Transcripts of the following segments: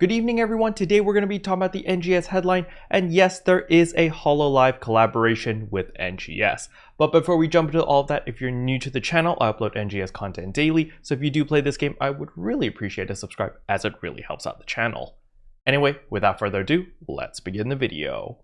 Good evening everyone, today we're going to be talking about the NGS headline, and yes, there is a Hololive collaboration with NGS. But before we jump into all of that, if you're new to the channel, I upload NGS content daily, so if you do play this game, I would really appreciate a subscribe as it really helps out the channel. Anyway, without further ado, let's begin the video.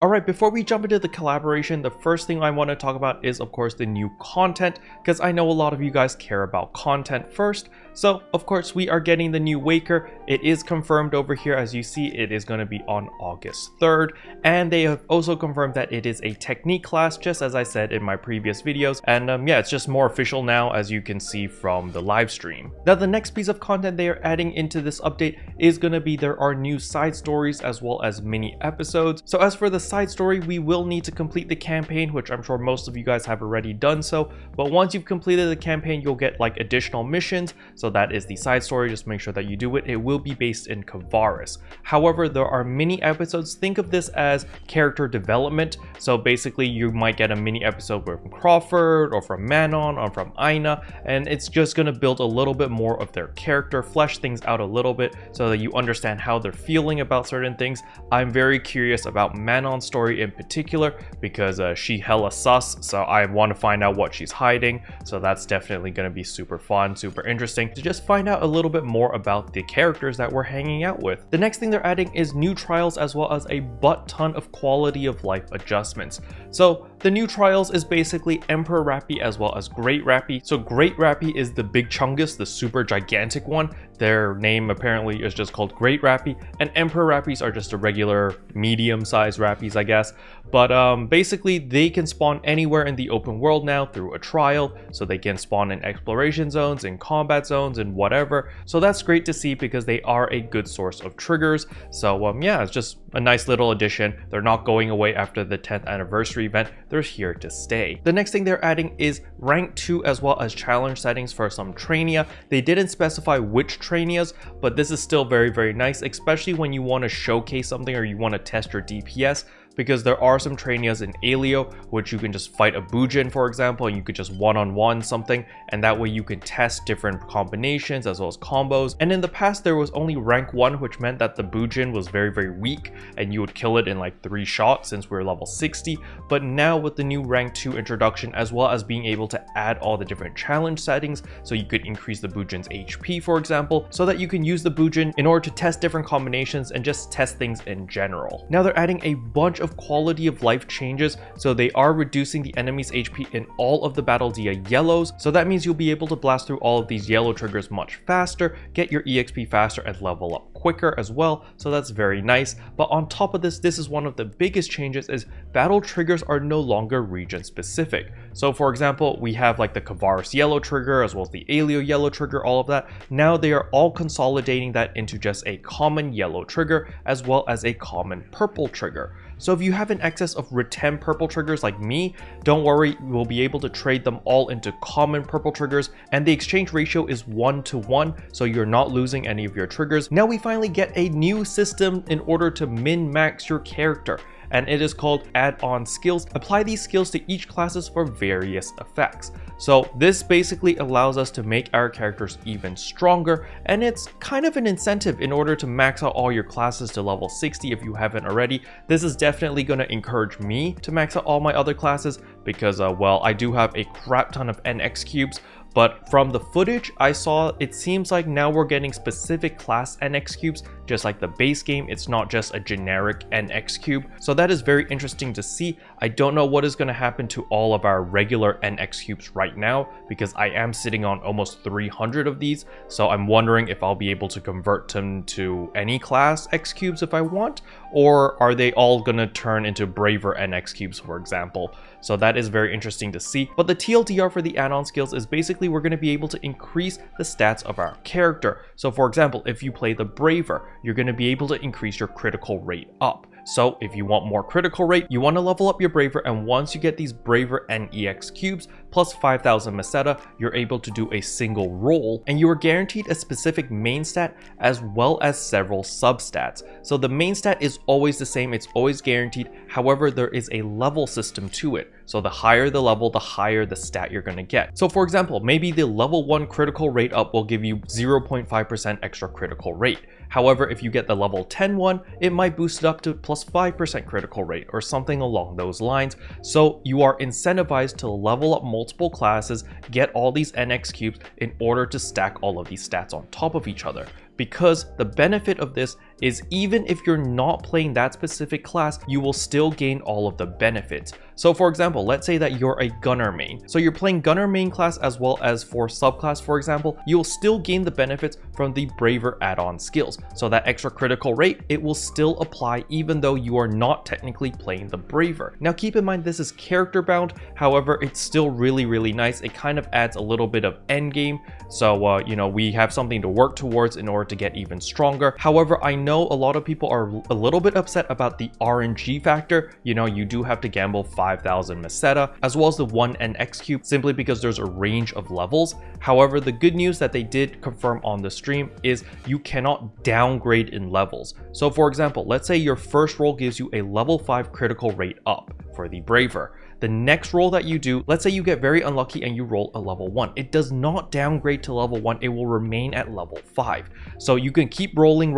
Alright, before we jump into the collaboration, the first thing I want to talk about is of course the new content, because I know a lot of you guys care about content first. So of course we are getting the new Waker. It is confirmed over here, as you see, it is going to be on August 3rd, and they have also confirmed that it is a technique class, just as I said in my previous videos, and yeah, it's just more official now, as you can see from the live stream. Now the next piece of content they are adding into this update is going to be there are new side stories as well as mini episodes. So as for the side story, we will need to complete the campaign, which I'm sure most of you guys have already done so, but once you've completed the campaign, you'll get like additional missions. So that is the side story, just make sure that you do it. It will be based in Kvaris. However, there are mini episodes. Think of this as character development. So basically you might get a mini episode from Crawford or from Manon or from Aina, and it's just going to build a little bit more of their character, flesh things out a little bit so that you understand how they're feeling about certain things. I'm very curious about Manon's story in particular because she hella sus, so I want to find out what she's hiding. So that's definitely going to be super fun, super interesting to just find out a little bit more about the characters that we're hanging out with. The next thing they're adding is new trials as well as a butt ton of quality of life adjustments. So the new trials is basically Emperor Rappy as well as Great Rappy. So Great Rappy is the big chungus, the super gigantic one. Their name apparently is just called Great Rappy, and Emperor Rappies are just a regular medium-sized Rappies, I guess. But basically they can spawn anywhere in the open world now through a trial, so they can spawn in exploration zones, in combat zones, and whatever. So that's great to see because they are a good source of triggers. So yeah, it's just a nice little addition. They're not going away after the 10th anniversary event, they're here to stay. The next thing they're adding is rank 2 as well as challenge settings for some Trainia. They didn't specify which Trainias, but this is still very nice, especially when you want to showcase something or you want to test your DPS, because there are some Trainias in Alio which you can just fight a Bujin, for example, and you could just one-on-one something, and that way you can test different combinations as well as combos. And in the past there was only rank 1, which meant that the Bujin was very weak and you would kill it in like 3 shots since we're level 60. But now with the new rank 2 introduction, as well as being able to add all the different challenge settings, so you could increase the Bujin's HP, for example, so that you can use the Bujin in order to test different combinations and just test things in general. Now they're adding a bunch of quality of life changes, so they are reducing the enemy's HP in all of the Battle Dia yellows, so that means you'll be able to blast through all of these yellow triggers much faster, get your EXP faster, and level up quicker as well, so that's very nice. But on top of this, this is one of the biggest changes, is battle triggers are no longer region specific. So for example, we have like the Kvaris yellow trigger as well as the Alio yellow trigger, all of that. Now they are all consolidating that into just a common yellow trigger as well as a common purple trigger. So if you have an excess of 10 purple triggers like me, don't worry, we'll be able to trade them all into common purple triggers, and the exchange ratio is 1-to-1, so you're not losing any of your triggers. Now we finally get a new system in order to min-max your character, and it is called add-on skills. Apply these skills to each classes for various effects. So this basically allows us to make our characters even stronger, and it's kind of an incentive in order to max out all your classes to level 60 if you haven't already. This is definitely going to encourage me to max out all my other classes because well, I do have a crap ton of NX cubes. But from the footage I saw, it seems like now we're getting specific class NX cubes, just like the base game. It's not just a generic NX cube. So that is very interesting to see. I don't know what is going to happen to all of our regular NX cubes right now, because I am sitting on almost 300 of these. So I'm wondering if I'll be able to convert them to any class X cubes if I want, or are they all going to turn into braver NX cubes, for example. So that is very interesting to see. But the TLDR for the add-on skills is basically we're going to be able to increase the stats of our character. So for example, if you play the Braver, you're going to be able to increase your critical rate up. So if you want more critical rate, you want to level up your Braver, and once you get these Braver NEX cubes plus 5,000 Meseta, you're able to do a single roll, and you are guaranteed a specific main stat as well as several substats. So the main stat is always the same, it's always guaranteed. However, there is a level system to it. So the higher the level, the higher the stat you're going to get. So for example, maybe the level 1 critical rate up will give you 0.5% extra critical rate. However, if you get the level 10 one, it might boost it up to plus 5% critical rate or something along those lines. So you are incentivized to level up multiple classes, get all these NX cubes in order to stack all of these stats on top of each other. Because the benefit of this is even if you're not playing that specific class, you will still gain all of the benefits. So for example, let's say that you're a gunner main. So you're playing gunner main class as well as for subclass, for example, you'll still gain the benefits from the Braver add-on skills. So that extra critical rate, it will still apply even though you are not technically playing the Braver. Now keep in mind this is character bound, however, it's still really nice. It kind of adds a little bit of endgame. So you know, we have something to work towards in order to get even stronger. However, I know a lot of people are a little bit upset about the RNG factor. You know, you do have to gamble 5,000 Meseta as well as the 1 NX cube simply because there's a range of levels. However, the good news that they did confirm on the stream is you cannot downgrade in levels. So for example, let's say your first roll gives you a level 5 critical rate up for the Braver. The next roll that you do, let's say you get very unlucky and you roll a level 1. It does not downgrade to level 1, it will remain at level 5. So you can keep rolling,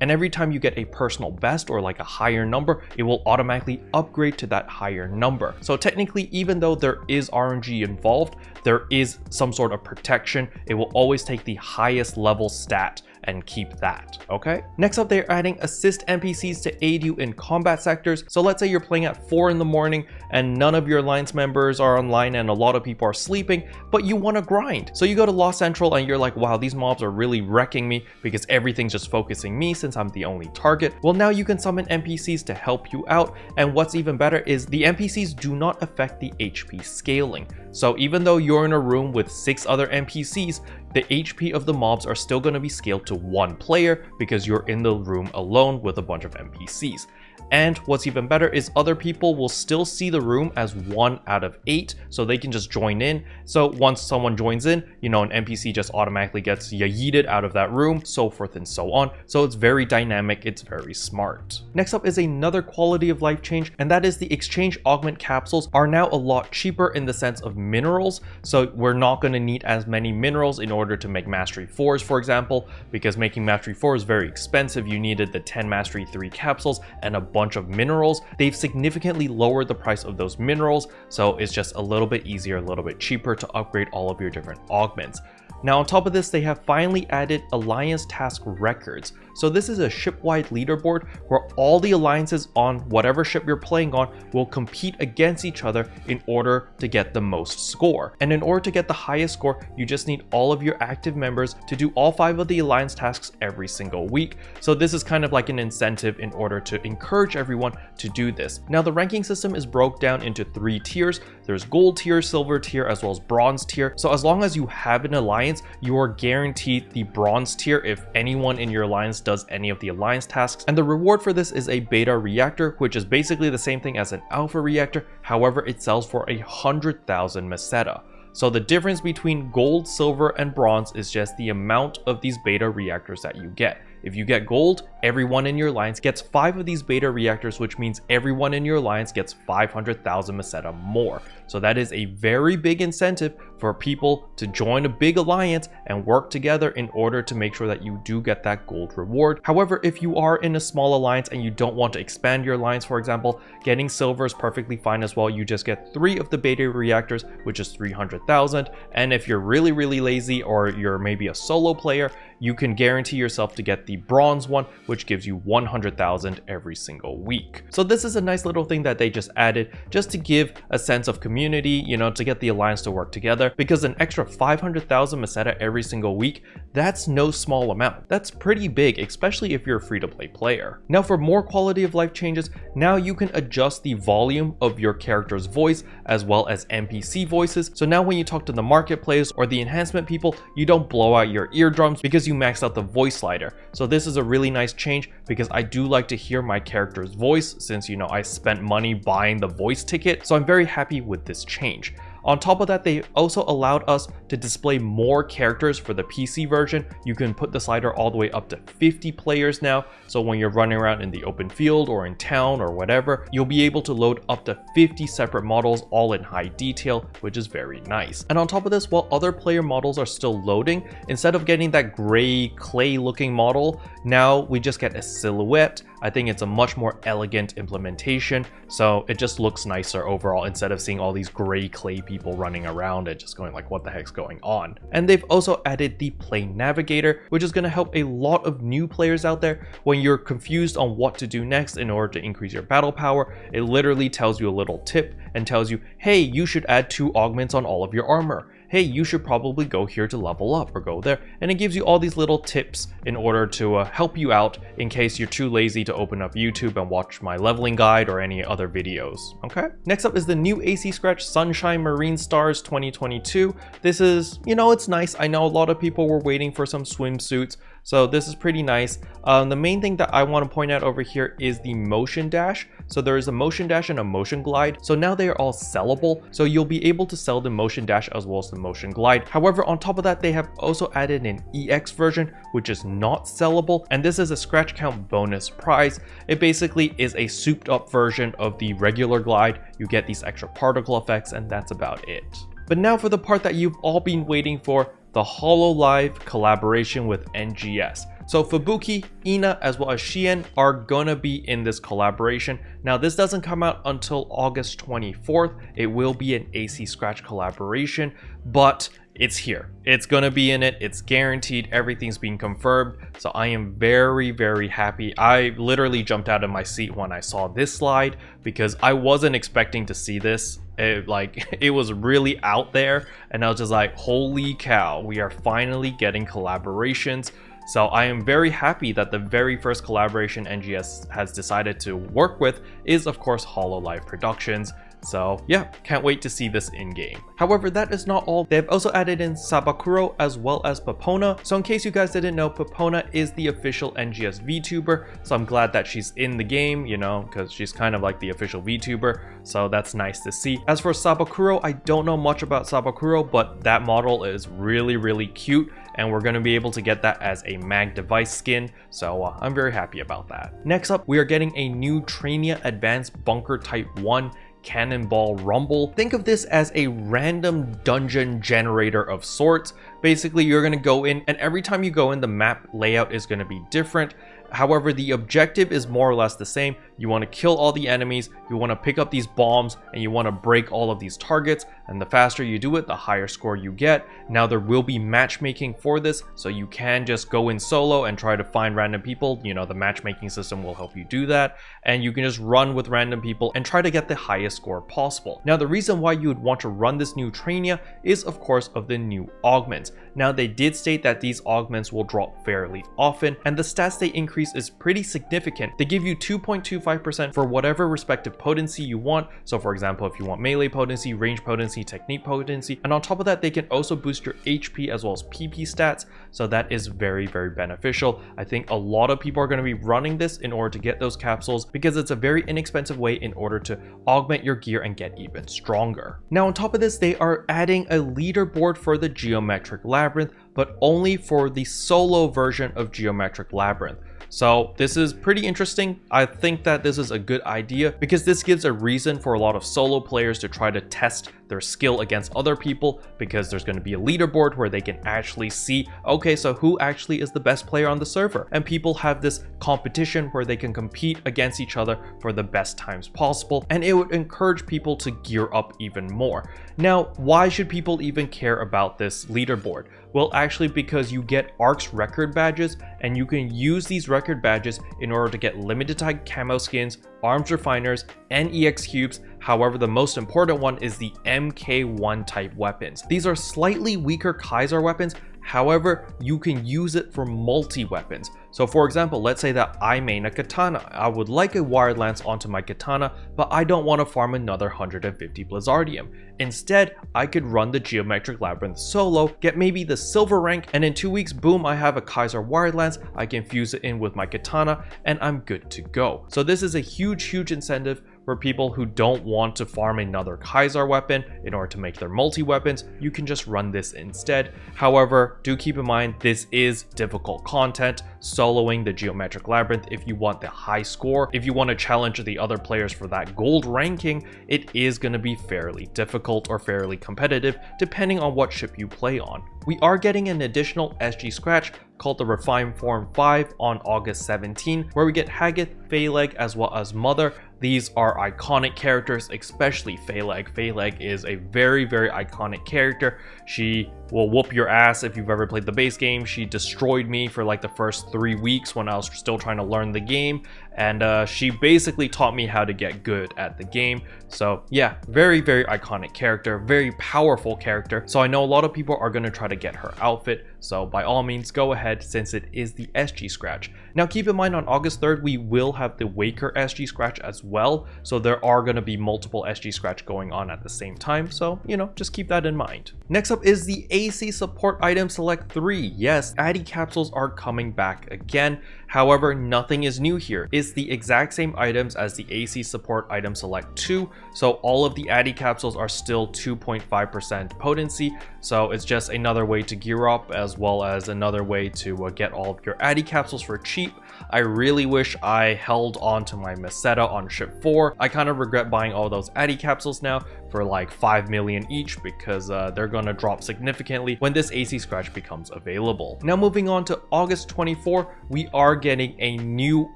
and every time you get a personal best or like a higher number, it will automatically upgrade to that higher number. So technically, even though there is RNG involved, there is some sort of protection. It will always take the highest level stat and keep that, okay? Next up, they're adding assist NPCs to aid you in combat sectors. So let's say you're playing at 4 in the morning and none of your alliance members are online and a lot of people are sleeping, but you want to grind. So you go to Lost Central and you're like, wow, these mobs are really wrecking me because everything's just focusing me since I'm the only target. Well, now you can summon NPCs to help you out. And what's even better is the NPCs do not affect the HP scaling. So even though you're in a room with 6 other NPCs, the HP of the mobs are still going to be scaled to 1 player because you're in the room alone with a bunch of NPCs. And what's even better is other people will still see the room as 1 out of 8, so they can just join in. So once someone joins in, you know, an NPC just automatically gets yeeted out of that room, so forth and so on. So it's very dynamic, it's very smart. Next up is another quality of life change, and that is the exchange augment capsules are now a lot cheaper in the sense of minerals. So we're not going to need as many minerals in order to make Mastery 4s, for example, because making Mastery 4 is very expensive. You needed the 10 Mastery 3 capsules and a bunch of minerals. They've significantly lowered the price of those minerals, so it's just a little bit easier, a little bit cheaper to upgrade all of your different augments. Now on top of this, they have finally added Alliance Task Records. So this is a ship-wide leaderboard where all the alliances on whatever ship you're playing on will compete against each other in order to get the most score. And in order to get the highest score, you just need all of your active members to do all 5 of the alliance tasks every single week. So this is kind of like an incentive in order to encourage everyone to do this. Now the ranking system is broke down into 3 tiers. There's gold tier, silver tier, as well as bronze tier. So as long as you have an alliance, you are guaranteed the bronze tier if anyone in your alliance does any of the alliance tasks. And the reward for this is a beta reactor, which is basically the same thing as an alpha reactor. However, it sells for 100,000 Meseta. So the difference between gold, silver, and bronze is just the amount of these beta reactors that you get. If you get gold, everyone in your alliance gets 5 of these beta reactors, which means everyone in your alliance gets 500,000 Meseta more. So that is a very big incentive for people to join a big alliance and work together in order to make sure that you do get that gold reward. However, if you are in a small alliance and you don't want to expand your alliance, for example, getting silver is perfectly fine as well. You just get 3 of the beta reactors, which is 300,000. And if you're really lazy or you're maybe a solo player, you can guarantee yourself to get the bronze one, which gives you 100,000 every single week. So this is a nice little thing that they just added just to give a sense of community community, you know, to get the alliance to work together, because an extra 500,000 Meseta every single week, that's no small amount. That's pretty big, especially if you're a free-to-play player. Now for more quality of life changes, now you can adjust the volume of your character's voice as well as NPC voices. So now when you talk to the marketplace or the enhancement people, you don't blow out your eardrums because you maxed out the voice slider. So this is a really nice change because I do like to hear my character's voice since, you know, I spent money buying the voice ticket. So I'm very happy with this change. On top of that, they also allowed us to display more characters for the PC version. You can put the slider all the way up to 50 players now. So when you're running around in the open field or in town or whatever, you'll be able to load up to 50 separate models all in high detail, which is very nice. And on top of this, while other player models are still loading, instead of getting that gray clay looking model, now we just get a silhouette. I think it's a much more elegant implementation, so it just looks nicer overall instead of seeing all these gray clay people running around and just going like, what the heck's going on? And they've also added the Play Navigator, which is going to help a lot of new players out there. When you're confused on what to do next in order to increase your battle power, it literally tells you a little tip and tells you, hey, you should add 2 augments on all of your armor. Hey, you should probably go here to level up or go there. And it gives you all these little tips in order to help you out in case you're too lazy to open up YouTube and watch my leveling guide or any other videos. Okay. Next up is the new AC Scratch Sunshine Marine Stars 2022. This is, you know, it's nice. I know a lot of people were waiting for some swimsuits, so this is pretty nice. The main thing that I want to point out over here is the motion dash. So there is a motion dash and a motion glide. So now they are all sellable. So you'll be able to sell the motion dash as well as the motion glide. However, on top of that, they have also added an EX version, which is not sellable. And this is a scratch count bonus prize. It basically is a souped up version of the regular glide. You get these extra particle effects, and that's about it. But now for the part that you've all been waiting for, the Hololive collaboration with NGS. So Fubuki, Ina, as well as Shien are gonna be in this collaboration. Now this doesn't come out until August 24th. It will be an AC Scratch collaboration, but it's here. It's gonna be in it. It's guaranteed. Everything's been confirmed. So I am very, very happy. I literally jumped out of my seat when I saw this slide because I wasn't expecting to see this. It was really out there, and I was just like, holy cow, we are finally getting collaborations. So I am very happy that the very first collaboration NGS has decided to work with is, of course, Hololive Productions. So yeah, can't wait to see this in game. However, that is not all. They've also added in Sabakuro as well as Popona. So in case you guys didn't know, Popona is the official NGS VTuber. So I'm glad that she's in the game, you know, because she's kind of like the official VTuber. So that's nice to see. As for Sabakuro, I don't know much about Sabakuro, but that model is really, really cute. And we're going to be able to get that as a mag device skin. So I'm very happy about that. Next up, we are getting a new Trainia Advanced Bunker Type 1 Cannonball Rumble. Think of this as a random dungeon generator of sorts. Basically, you're going to go in, and every time you go in, the map layout is going to be different. However, the objective is more or less the same. You want to kill all the enemies, you want to pick up these bombs, and you want to break all of these targets. And the faster you do it, the higher score you get. Now there will be matchmaking for this, so you can just go in solo and try to find random people. You know, the matchmaking system will help you do that. And you can just run with random people and try to get the highest score possible. Now the reason why you would want to run this new Trainia is, of course, of the new augments. Now they did state that these augments will drop fairly often, and the stats they increase is pretty significant. They give you 2.25% for whatever respective potency you want. So for example, if you want melee potency, range potency, technique potency, and on top of that, they can also boost your HP as well as PP stats. So that is very, very beneficial. I think a lot of people are going to be running this in order to get those capsules because it's a very inexpensive way in order to augment your gear and get even stronger. Now on top of this, they are adding a leaderboard for the Geometric Labyrinth, but only for the solo version of Geometric Labyrinth. So this is pretty interesting. I think that this is a good idea because this gives a reason for a lot of solo players to try to test their skill against other people, because there's going to be a leaderboard where they can actually see, okay, so who actually is the best player on the server, and people have this competition where they can compete against each other for the best times possible, and it would encourage people to gear up even more. Now, why should people even care about this leaderboard? Well, actually because you get ARC's record badges, and you can use these record record badges in order to get limited time camo skins, arms refiners, and EX cubes. However, the most important one is the MK1 type weapons. These are slightly weaker Kaiser weapons. However, you can use it for multi-weapons. So for example, let's say that I main a katana. I would like a wired lance onto my katana, but I don't want to farm another 150 Blizzardium. Instead, I could run the Geometric Labyrinth solo, get maybe the silver rank, and in 2 weeks, boom, I have a Kaiser wired lance. I can fuse it in with my katana, and I'm good to go. So this is a huge incentive for people who don't want to farm another Kaiser weapon in order to make their multi-weapons. You can just run this instead. However, do keep in mind this is difficult content, soloing the Geometric Labyrinth if you want the high score. If you want to challenge the other players for that gold ranking, it is going to be fairly difficult or fairly competitive depending on what ship you play on. We are getting an additional SG scratch called the Refined Form 5 on August 17, where we get Haggith, Phaleg, as well as Mother. These are iconic characters, especially Phaleg. Phaleg is a very iconic character. She will whoop your ass if you've ever played the base game. She destroyed me for like the first 3 weeks when I was still trying to learn the game, and she basically taught me how to get good at the game. So yeah, very iconic character, very powerful character. So I know a lot of people are going to try to get her outfit, so by all means go ahead since it is the SG scratch. Now keep in mind, on August 3rd we will have the Waker SG scratch as well, so there are going to be multiple SG scratch going on at the same time, so you know, just keep that in mind. Next up is the AC support item select 3. Yes, Addi capsules are coming back again. However, nothing is new here. It's the exact same items as the AC support item select 2, so all of the Addi capsules are still 2.5% potency, so it's just another way to gear up as well as another way to get all of your Addi capsules for cheap. I really wish I held on to my Meseta on ship 4. I kind of regret buying all those Addi capsules now for like 5 million each, because they're gonna drop significantly when this AC scratch becomes available. Now moving on to August 24, we are getting a new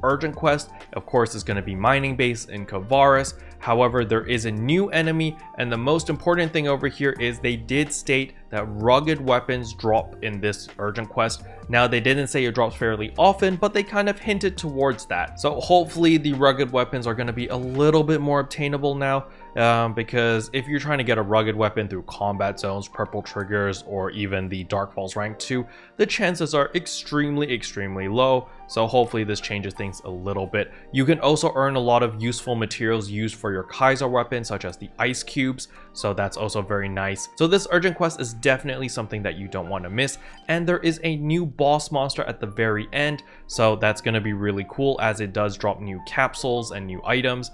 urgent quest. Of course, it's going to be mining base in Kvaris. However, there is a new enemy, and the most important thing over here is they did state that rugged weapons drop in this urgent quest. Now, they didn't say it drops fairly often, but they kind of hinted towards that. So hopefully the rugged weapons are going to be a little bit more obtainable now, because if you're trying to get a rugged weapon through combat zones, purple triggers, or even the Dark Falls rank 2, the chances are extremely low. So hopefully this changes things a little bit. You can also earn a lot of useful materials used for your Kaiser weapon, such as the ice cubes, so that's also very nice. So this urgent quest is definitely something that you don't want to miss, and there is a new boss monster at the very end, so that's going to be really cool as it does drop new capsules and new items.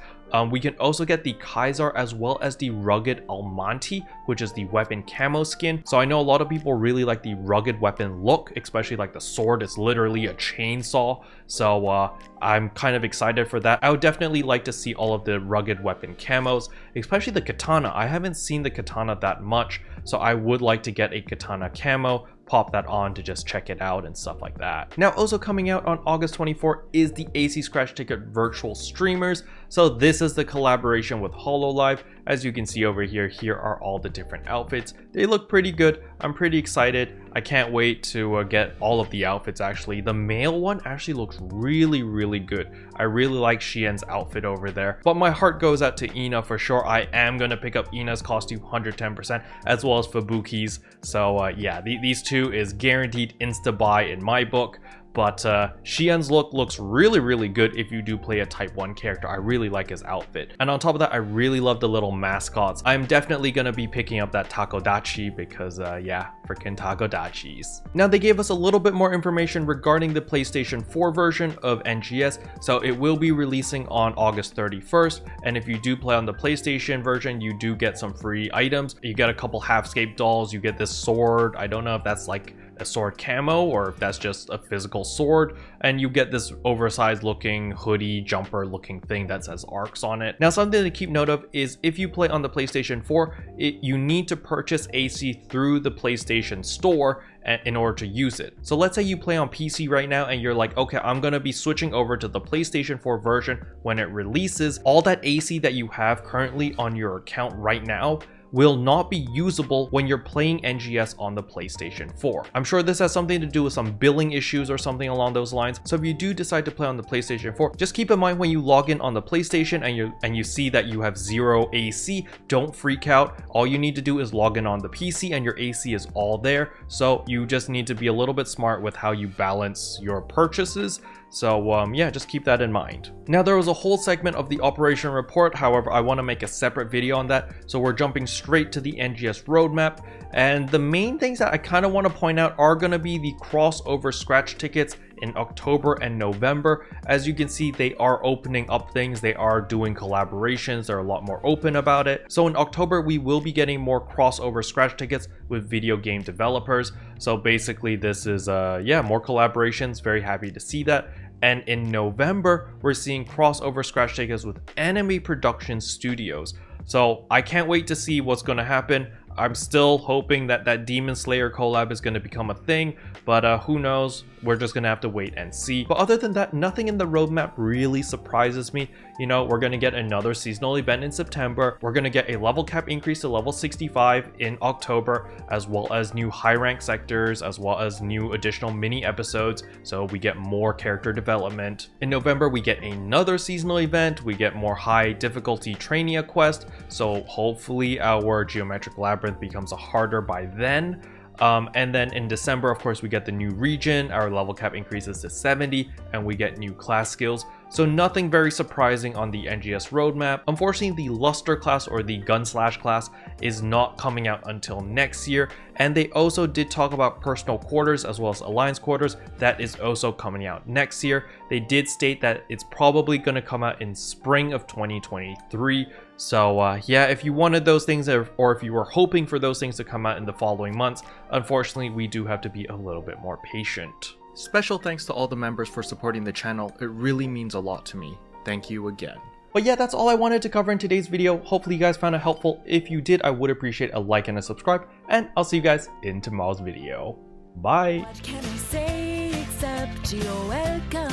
We can also get the Kaiser as well as the rugged Almanti, which is the weapon camo skin. So I know a lot of people really like the rugged weapon look, especially like the sword. It's literally a chainsaw. So I'm kind of excited for that. I would definitely like to see all of the rugged weapon camos, especially the katana. I haven't seen the katana that much, so I would like to get a katana camo, pop that on to just check it out and stuff like that. Now, also coming out on August 24 is the AC Scratch Ticket Virtual Streamers. So this is the collaboration with Hololive. As you can see over here, here are all the different outfits. They look pretty good. I'm pretty excited. I can't wait to get all of the outfits actually. The male one actually looks really good. I really like Xian's outfit over there. But my heart goes out to Ina for sure. I am going to pick up Ina's costume 110%, as well as Fubuki's. So yeah, these two is guaranteed insta buy in my book. But Xian's look looks really good if you do play a type 1 character. I really like his outfit. And on top of that, I really love the little mascots. I'm definitely going to be picking up that Takodachi because yeah, freaking Takodachis. Now, they gave us a little bit more information regarding the PlayStation 4 version of NGS. So it will be releasing on August 31st. And if you do play on the PlayStation version, you do get some free items. You get a couple Halfscape dolls. You get this sword. I don't know if that's like a sword camo or if that's just a physical sword, and you get this oversized looking hoodie jumper looking thing that says ARCs on it. Now, something to keep note of is if you play on the PlayStation 4, you need to purchase AC through the PlayStation Store in order to use it. So let's say you play on PC right now and you're like, okay, I'm gonna be switching over to the PlayStation 4 version when it releases. All that AC that you have currently on your account right now will not be usable when you're playing NGS on the PlayStation 4. I'm sure this has something to do with some billing issues or something along those lines. So if you do decide to play on the PlayStation 4, just keep in mind when you log in on the PlayStation and you see that you have 0 AC, don't freak out. All you need to do is log in on the PC and your AC is all there. So you just need to be a little bit smart with how you balance your purchases. So yeah, just keep that in mind. Now there was a whole segment of the operation report, however I want to make a separate video on that, so we're jumping straight to the NGS roadmap. And the main things that I kind of want to point out are going to be the crossover scratch tickets in October and November. As you can see, they are opening up things, they are doing collaborations, they're a lot more open about it. So in October we will be getting more crossover scratch tickets with video game developers. So basically this is yeah, more collaborations, very happy to see that. And in November, we're seeing crossover scratch tickets with anime production studios. So I can't wait to see what's going to happen. I'm still hoping that that Demon Slayer collab is going to become a thing, but who knows? We're just going to have to wait and see. But other than that, nothing in the roadmap really surprises me. You know, we're going to get another seasonal event in September. We're going to get a level cap increase to level 65 in October, as well as new high rank sectors, as well as new additional mini episodes. So we get more character development. In November, we get another seasonal event. We get more high difficulty Trainia quest. So hopefully our geometric labyrinth becomes harder by then. And then in December, of course, we get the new region, our level cap increases to 70, and we get new class skills. So nothing very surprising on the NGS roadmap. Unfortunately, the Luster class or the Gunslash class is not coming out until next year. And they also did talk about personal quarters as well as alliance quarters. That is also coming out next year. They did state that it's probably going to come out in spring of 2023. So yeah, if you wanted those things or if you were hoping for those things to come out in the following months, unfortunately, we do have to be a little bit more patient. Special thanks to all the members for supporting the channel. It really means a lot to me. Thank you again. But yeah, that's all I wanted to cover in today's video. Hopefully you guys found it helpful. If you did, I would appreciate a like and a subscribe, and I'll see you guys in tomorrow's video. Bye! What can I say except you're welcome?